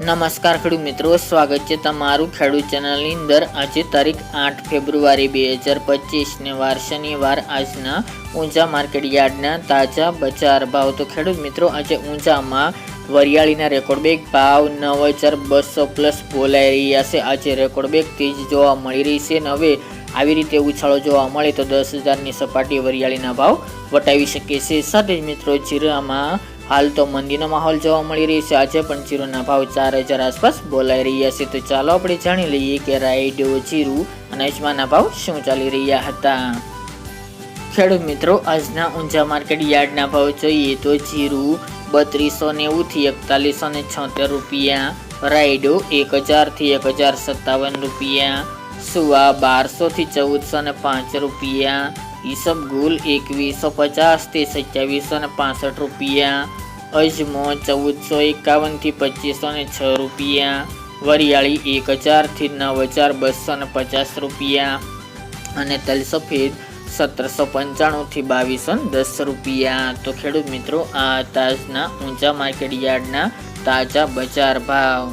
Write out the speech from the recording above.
નમસ્કાર ખેડૂત મિત્રો, સ્વાગત છે તમારું ખેડૂત ચેનલની અંદર। આજે તારીખ 8 ફેબ્રુઆરી 2025 ને વાર શનિવાર। આજના ઊંઝા માર્કેટ યાર્ડના તાજા બજાર ભાવ। તો ખેડૂત મિત્રો, આજે ઊંઝામાં વરિયાળીના રેકોર્ડ બેગ ભાવ 9200 પ્લસ બોલાઈ રહ્યા છે। આજે રેકોર્ડ બેગ તેજ જોવા મળી રહી છે। હવે આવી રીતે ઉછાળો જોવા મળે તો 10,000ની સપાટી વરિયાળીના ભાવ વટાવી શકે છે। સાથે જ મિત્રો, જીરામાં હાલ તો મંદીનો માહોલ જોવા મળી રહ્યો છે। આજે પણ જીરુના ભાવ 4,000 આસપાસ બોલાઈ રહ્યા છે। તો ચાલો આપણે જાણી લઈએ કે રાયડો, જીરું અને અજમાના ભાવ શું ચાલી રહ્યા હતા। ખેડૂત મિત્રો, આજના ઊંઝા માર્કેટ યાર્ડના ભાવ જોઈએ તો જીરું 3290 થી 4176 રૂપિયા, રાયડો 1000 થી 1057 રૂપિયા, સુવા 1200 થી 1405 રૂપિયા, ઈસબગુલ 2150 થી 2765 રૂપિયા, અજમો 1451 થી 2506 રૂપિયા, વરિયાળી 1000 થી 9250 રૂપિયા અને તલ સફેદ 1795 થી 2210 રૂપિયા। તો ખેડૂત મિત્રો, આ તાજના ઊંઝા માર્કેટ યાર્ડના તાજા બજાર ભાવ।